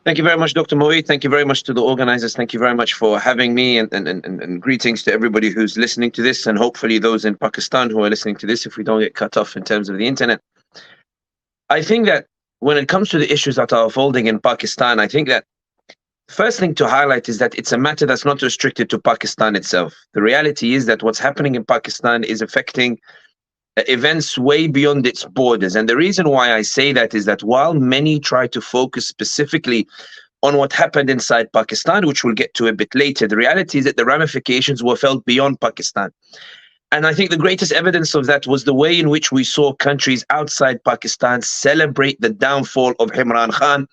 Thank you very much, Dr. Moeed. Thank you very much to the organizers. Thank you very much for having me, and greetings to everybody who's listening to this, and hopefully those in Pakistan who are listening to this if we don't get cut off in terms of the internet. I think that when it comes to the issues that are unfolding in Pakistan, I think that first thing to highlight is that it's a matter that's not restricted to Pakistan itself. The reality is that what's happening in Pakistan is affecting events way beyond its borders. And the reason why I say that is that while many try to focus specifically on what happened inside Pakistan, which we'll get to a bit later, the reality is that the ramifications were felt beyond Pakistan. And I think the greatest evidence of that was the way in which we saw countries outside Pakistan celebrate the downfall of Imran Khan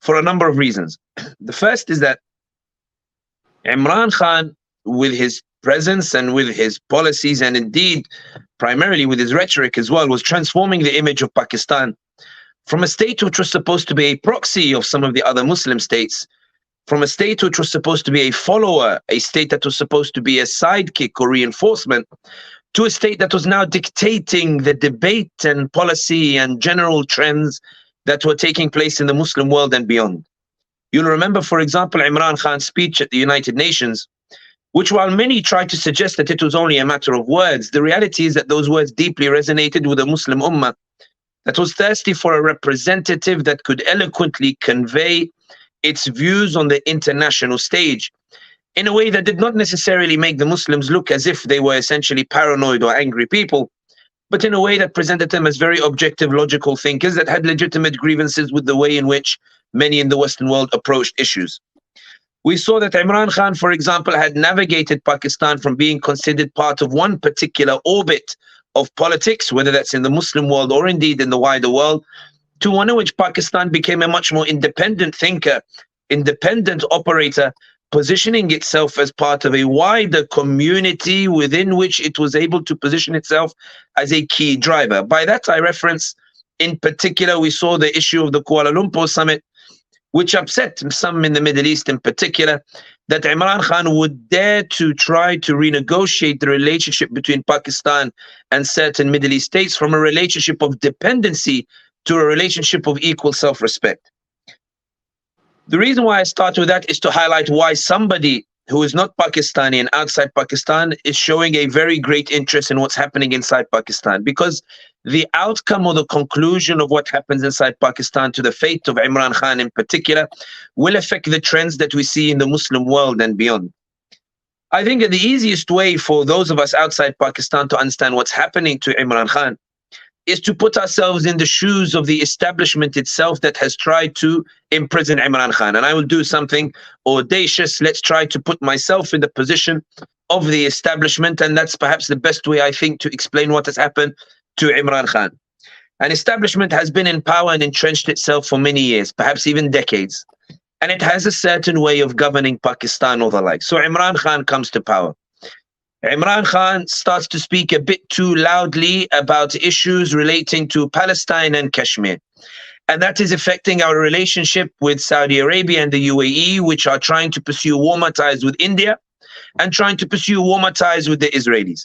for a number of reasons. The first is that Imran Khan, with his presence and with his policies, and indeed primarily with his rhetoric as well, was transforming the image of Pakistan from a state which was supposed to be a proxy of some of the other Muslim states, from a state which was supposed to be a follower, a state that was supposed to be a sidekick or reinforcement, to a state that was now dictating the debate and policy and general trends that were taking place in the Muslim world and beyond. You'll remember, for example, Imran Khan's speech at the United Nations, which, while many tried to suggest that it was only a matter of words, the reality is that those words deeply resonated with the Muslim ummah that was thirsty for a representative that could eloquently convey its views on the international stage in a way that did not necessarily make the Muslims look as if they were essentially paranoid or angry people, but in a way that presented them as very objective, logical thinkers that had legitimate grievances with the way in which many in the Western world approached issues. We saw that Imran Khan, for example, had navigated Pakistan from being considered part of one particular orbit of politics, whether that's in the Muslim world or indeed in the wider world, to one in which Pakistan became a much more independent thinker, independent operator, positioning itself as part of a wider community within which it was able to position itself as a key driver. By that I reference, in particular, we saw the issue of the Kuala Lumpur summit, which upset some in the Middle East in particular, that Imran Khan would dare to try to renegotiate the relationship between Pakistan and certain Middle East states from a relationship of dependency to a relationship of equal self-respect. The reason why I start with that is to highlight why somebody who is not Pakistani and outside Pakistan is showing a very great interest in what's happening inside Pakistan, because the outcome or the conclusion of what happens inside Pakistan to the fate of Imran Khan in particular will affect the trends that we see in the Muslim world and beyond. I think that the easiest way for those of us outside Pakistan to understand what's happening to Imran Khan is to put ourselves in the shoes of the establishment itself that has tried to imprison Imran Khan. And I will do something audacious. Let's try to put myself in the position of the establishment, and that's perhaps the best way, I think, to explain what has happened to Imran Khan. An establishment has been in power and entrenched itself for many years, perhaps even decades, and it has a certain way of governing Pakistan or the like. So Imran Khan comes to power. Imran Khan starts to speak a bit too loudly about issues relating to Palestine and Kashmir. And that is affecting our relationship with Saudi Arabia and the UAE, which are trying to pursue warmer ties with India and trying to pursue warmer ties with the Israelis.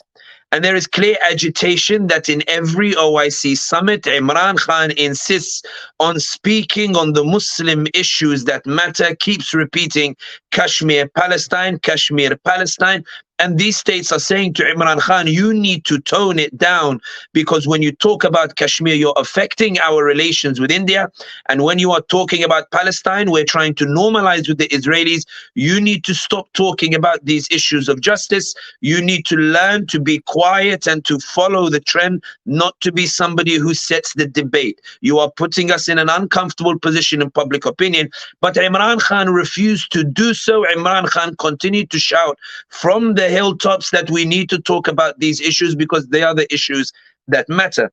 And there is clear agitation that in every OIC summit, Imran Khan insists on speaking on the Muslim issues that matter, keeps repeating Kashmir, Palestine, Kashmir, Palestine. And these states are saying to Imran Khan, you need to tone it down, because when you talk about Kashmir, you're affecting our relations with India. And when you are talking about Palestine, we're trying to normalize with the Israelis. You need to stop talking about these issues of justice. You need to learn to be quiet and to follow the trend, not to be somebody who sets the debate. You are putting us in an uncomfortable position in public opinion. But Imran Khan refused to do so. Imran Khan continued to shout from the hilltops that we need to talk about these issues because they are the issues that matter.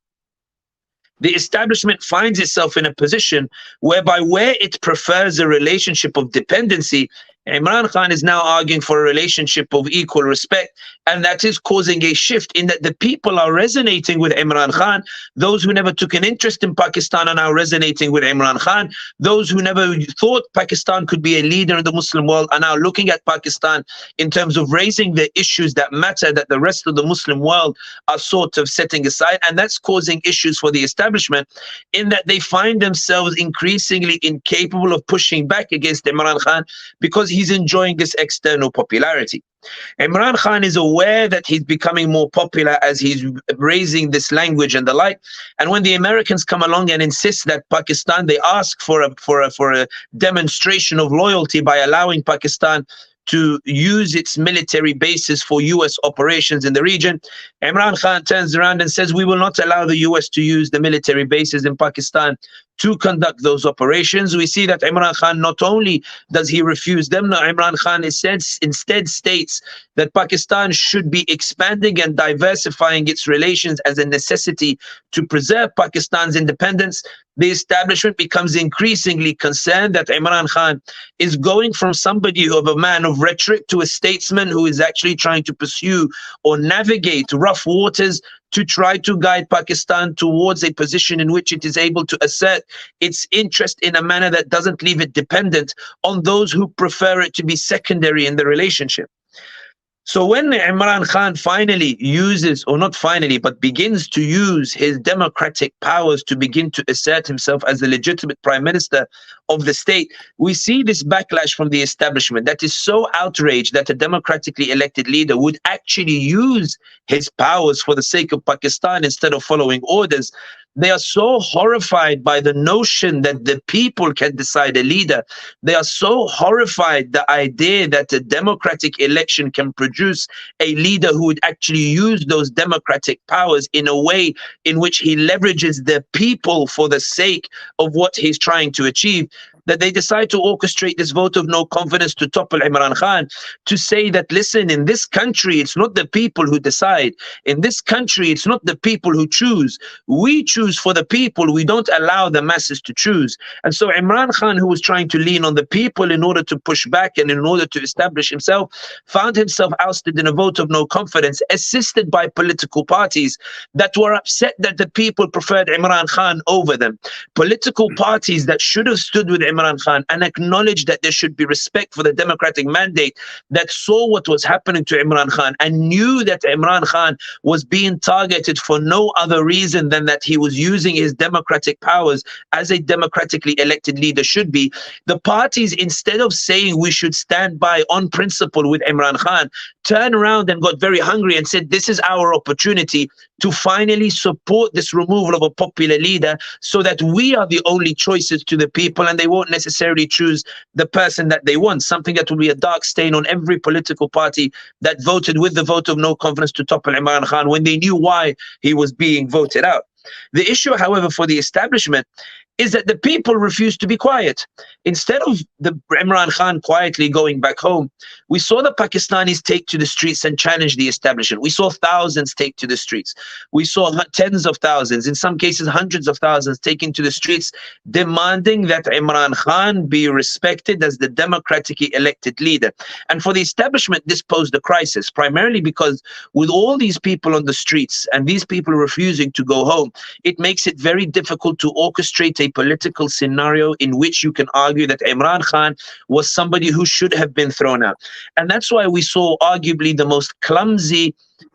The establishment finds itself in a position whereby where it prefers a relationship of dependency, Imran Khan is now arguing for a relationship of equal respect, and that is causing a shift in that the people are resonating with Imran Khan. Those who never took an interest in Pakistan are now resonating with Imran Khan. Those who never thought Pakistan could be a leader in the Muslim world are now looking at Pakistan in terms of raising the issues that matter, that the rest of the Muslim world are sort of setting aside, and that's causing issues for the establishment in that they find themselves increasingly incapable of pushing back against Imran Khan because he's enjoying this external popularity. Imran Khan is aware that he's becoming more popular as he's raising this language and the like. And when the Americans come along and insist that Pakistan, they ask for a demonstration of loyalty by allowing Pakistan to use its military bases for US operations in the region, Imran Khan turns around and says, we will not allow the US to use the military bases in Pakistan to conduct those operations. We see that Imran Khan, not only does he refuse them, no, Imran Khan instead states that Pakistan should be expanding and diversifying its relations as a necessity to preserve Pakistan's independence. The establishment becomes increasingly concerned that Imran Khan is going from somebody of a man of rhetoric to a statesman who is actually trying to pursue or navigate rough waters to try to guide Pakistan towards a position in which it is able to assert its interest in a manner that doesn't leave it dependent on those who prefer it to be secondary in the relationship. So when Imran Khan finally uses, or not finally, but begins to use his democratic powers to begin to assert himself as the legitimate prime minister of the state, we see this backlash from the establishment that is so outraged that a democratically elected leader would actually use his powers for the sake of Pakistan instead of following orders. They are so horrified by the notion that the people can decide a leader. They are so horrified the idea that a democratic election can produce a leader who would actually use those democratic powers in a way in which he leverages the people for the sake of what he's trying to achieve, that they decide to orchestrate this vote of no confidence to topple Imran Khan, to say that, listen, in this country, it's not the people who decide. In this country, it's not the people who choose. We choose for the people. We don't allow the masses to choose. And so Imran Khan, who was trying to lean on the people in order to push back and in order to establish himself, found himself ousted in a vote of no confidence, assisted by political parties that were upset that the people preferred Imran Khan over them. Political parties that should have stood with Imran Khan and acknowledged that there should be respect for the democratic mandate, that saw what was happening to Imran Khan and knew that Imran Khan was being targeted for no other reason than that he was using his democratic powers as a democratically elected leader should be. The parties, instead of saying we should stand by on principle with Imran Khan, turned around and got very hungry and said, this is our opportunity to finally support this removal of a popular leader so that we are the only choices to the people and they won't necessarily choose the person that they want, something that will be a dark stain on every political party that voted with the vote of no confidence to topple Imran Khan when they knew why he was being voted out. The issue, however, for the establishment is that the people refused to be quiet. Instead of the Imran Khan quietly going back home, we saw the Pakistanis take to the streets and challenge the establishment. We saw thousands take to the streets. We saw tens of thousands, in some cases hundreds of thousands, taking to the streets, demanding that Imran Khan be respected as the democratically elected leader. And for the establishment, this posed a crisis, primarily because with all these people on the streets and these people refusing to go home, it makes it very difficult to orchestrate a political scenario in which you can argue that Imran Khan was somebody who should have been thrown out. And that's why we saw arguably the most clumsy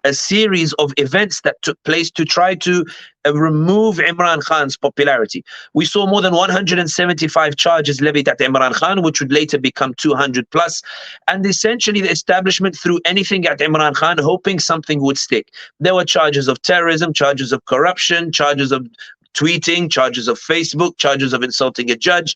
series of events that took place to try to remove Imran Khan's popularity. We saw more than 175 charges levied at Imran Khan, which would later become 200 plus. And essentially the establishment threw anything at Imran Khan, hoping something would stick. There were charges of terrorism, charges of corruption, charges of tweeting, charges of Facebook, charges of insulting a judge,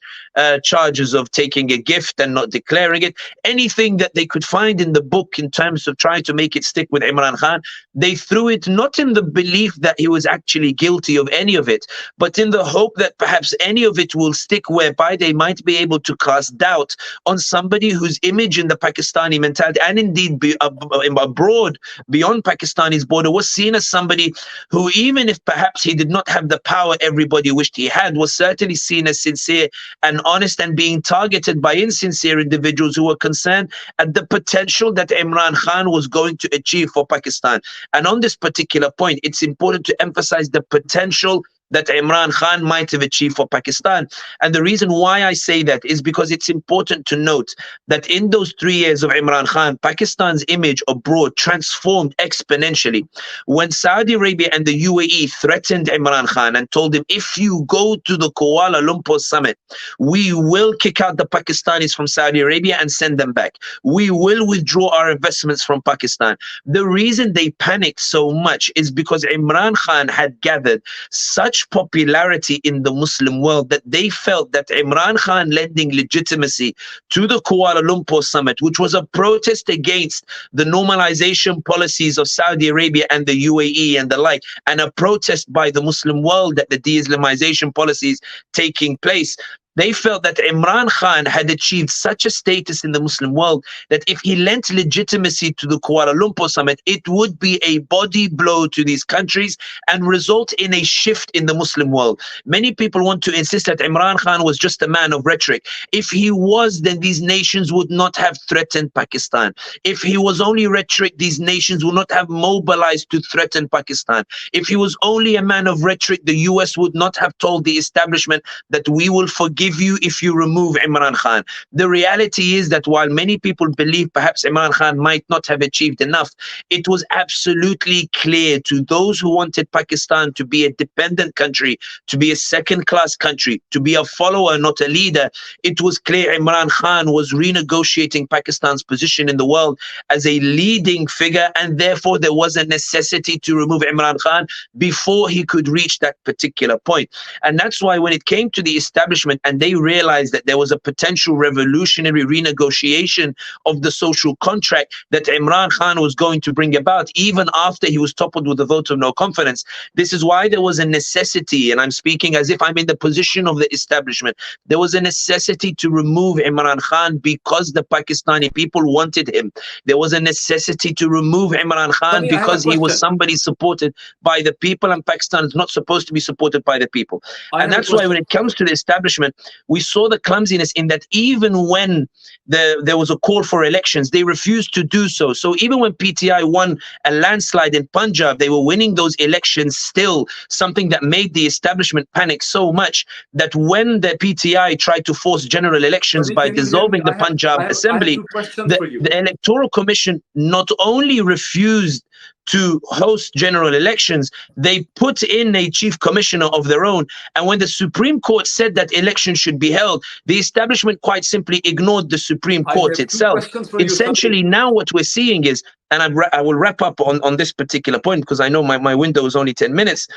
charges of taking a gift and not declaring it. Anything that they could find in the book in terms of trying to make it stick with Imran Khan, they threw it not in the belief that he was actually guilty of any of it, but in the hope that perhaps any of it will stick, whereby they might be able to cast doubt on somebody whose image in the Pakistani mentality and indeed abroad beyond Pakistani's border was seen as somebody who, even if perhaps he did not have the power power everybody wished he had, was certainly seen as sincere and honest, and being targeted by insincere individuals who were concerned at the potential that Imran Khan was going to achieve for Pakistan. And on this particular point, it's important to emphasize the potential that Imran Khan might have achieved for Pakistan. And the reason why I say that is because it's important to note that in those 3 years of Imran Khan, Pakistan's image abroad transformed exponentially. When Saudi Arabia and the UAE threatened Imran Khan and told him, if you go to the Kuala Lumpur summit, we will kick out the Pakistanis from Saudi Arabia and send them back. We will withdraw our investments from Pakistan. The reason they panicked so much is because Imran Khan had gathered such popularity in the Muslim world that they felt that Imran Khan lending legitimacy to the Kuala Lumpur summit, which was a protest against the normalization policies of Saudi Arabia and the UAE and the like, and a protest by the Muslim world that the de-Islamization policies taking place. They felt that Imran Khan had achieved such a status in the Muslim world that if he lent legitimacy to the Kuala Lumpur summit, it would be a body blow to these countries and result in a shift in the Muslim world. Many people want to insist that Imran Khan was just a man of rhetoric. If he was, then these nations would not have threatened Pakistan. If he was only rhetoric, these nations would not have mobilized to threaten Pakistan. If he was only a man of rhetoric, the US would not have told the establishment that we will forgive you if you remove Imran Khan. The reality is that while many people believe perhaps Imran Khan might not have achieved enough, it was absolutely clear to those who wanted Pakistan to be a dependent country, to be a second-class country, to be a follower, not a leader. It was clear Imran Khan was renegotiating Pakistan's position in the world as a leading figure, and therefore there was a necessity to remove Imran Khan before he could reach that particular point. And that's why when it came to the establishment and they realized that there was a potential revolutionary renegotiation of the social contract that Imran Khan was going to bring about, even after he was toppled with a vote of no confidence. This is why there was a necessity, and I'm speaking as if I'm in the position of the establishment, there was a necessity to remove Imran Khan because the Pakistani people wanted him. There was a necessity to remove Imran Khan because he was somebody supported by the people, and Pakistan is not supposed to be supported by the people. And that's why when it comes to the establishment, we saw the clumsiness in that even when there was a call for elections, they refused to do so. So even when PTI won a landslide in Punjab, they were winning those elections still, something that made the establishment panic so much that when the PTI tried to force general elections by dissolving the Punjab Assembly, the Electoral Commission not only refused to host general elections, they put in a chief commissioner of their own. And when the Supreme Court said that elections should be held, the establishment quite simply ignored the Supreme Court itself. Essentially, now what we're seeing is, and I will wrap up on this particular point because I know my window is only 10 minutes.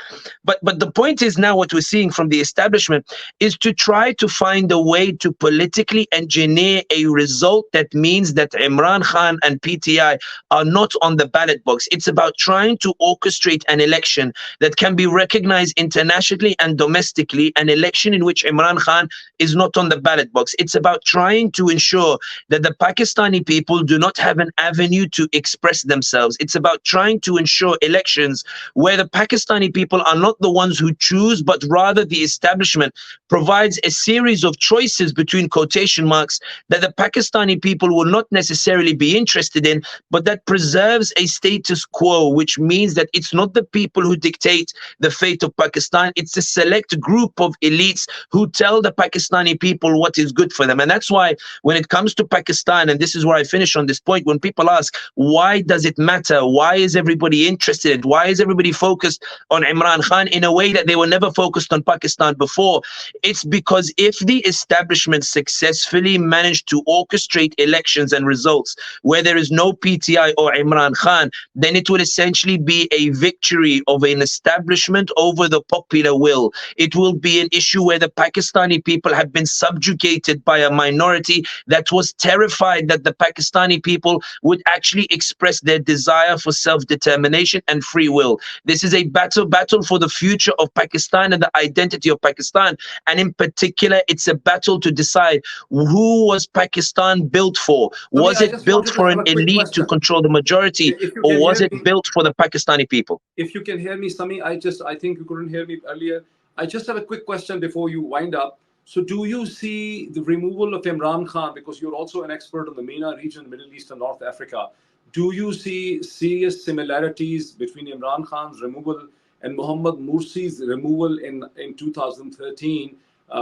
But the point is now what we're seeing from the establishment is to try to find a way to politically engineer a result that means that Imran Khan and PTI are not on the ballot box. It's about trying to orchestrate an election that can be recognized internationally and domestically, an election in which Imran Khan is not on the ballot box. It's about trying to ensure that the Pakistani people do not have an avenue to express themselves. It's about trying to ensure elections where the Pakistani people are not the ones who choose, but rather the establishment provides a series of choices between quotation marks that the Pakistani people will not necessarily be interested in, but that preserves a status quo, which means that it's not the people who dictate the fate of Pakistan, it's a select group of elites who tell the Pakistani people what is good for them. And that's why when it comes to Pakistan, and this is where I finish on this point, when people ask, why does it matter? Why is everybody interested? Why is everybody focused on Imran Khan in a way that they were never focused on Pakistan before? It's because if the establishment successfully managed to orchestrate elections and results where there is no PTI or Imran Khan, then it will essentially be a victory of an establishment over the popular will. It will be an issue where the Pakistani people have been subjugated by a minority that was terrified that the Pakistani people would actually express their desire for self-determination and free will. This is a battle for the future of Pakistan and the identity of Pakistan. And in particular, it's a battle to decide who was Pakistan built for. Was it built for an elite to control the majority, or was it built for the Pakistani people? If you can hear me, Sami, I think you couldn't hear me earlier. I just have a quick question before you wind up. So do you see the removal of Imran Khan, because you're also an expert on the MENA region, Middle East and North Africa, do you see serious similarities between Imran Khan's removal and Mohammad Morsi's removal in 2013,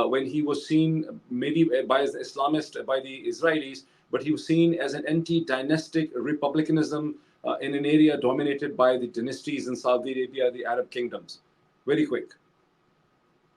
when he was seen maybe by the Islamists, by the Israelis, but he was seen as an anti-dynastic republicanism in an area dominated by the dynasties in Saudi Arabia, the Arab kingdoms? Very quick.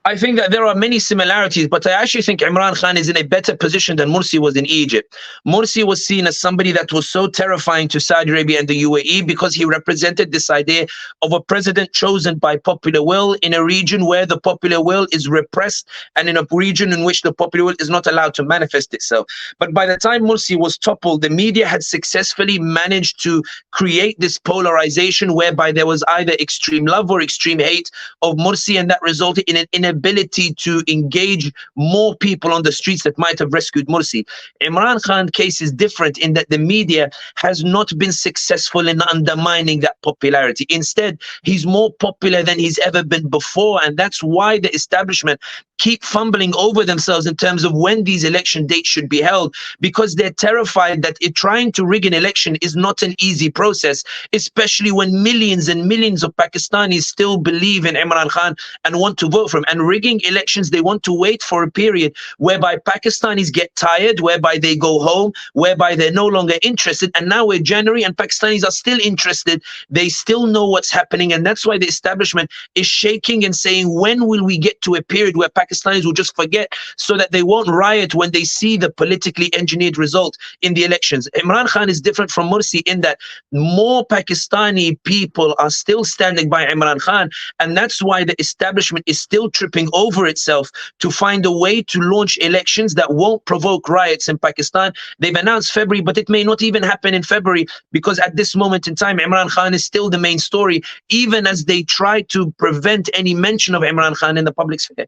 I think that there are many similarities, but I actually think Imran Khan is in a better position than Morsi was in Egypt. Morsi was seen as somebody that was so terrifying to Saudi Arabia and the UAE because he represented this idea of a president chosen by popular will in a region where the popular will is repressed and in a region in which the popular will is not allowed to manifest itself. But by the time Morsi was toppled, the media had successfully managed to create this polarization whereby there was either extreme love or extreme hate of Morsi, and that resulted in an inability to engage more people on the streets that might have rescued Morsi. Imran Khan's case is different in that the media has not been successful in undermining that popularity. Instead, he's more popular than he's ever been before, and that's why the establishment keep fumbling over themselves in terms of when these election dates should be held, because they're terrified that trying to rig an election is not an easy process, especially when millions and millions of Pakistanis still believe in Imran Khan and want to vote for him. And rigging elections, they want to wait for a period whereby Pakistanis get tired, whereby they go home, whereby they're no longer interested. And now we're January and Pakistanis are still interested. They still know what's happening. And that's why the establishment is shaking and saying, when will we get to a period where Pakistanis will just forget, so that they won't riot when they see the politically engineered result in the elections? Imran Khan is different from Morsi in that more Pakistani people are still standing by Imran Khan, and that's why the establishment is still tripping over itself to find a way to launch elections that won't provoke riots in Pakistan. They've announced February, but it may not even happen in February, because at this moment in time, Imran Khan is still the main story, even as they try to prevent any mention of Imran Khan in the public sphere.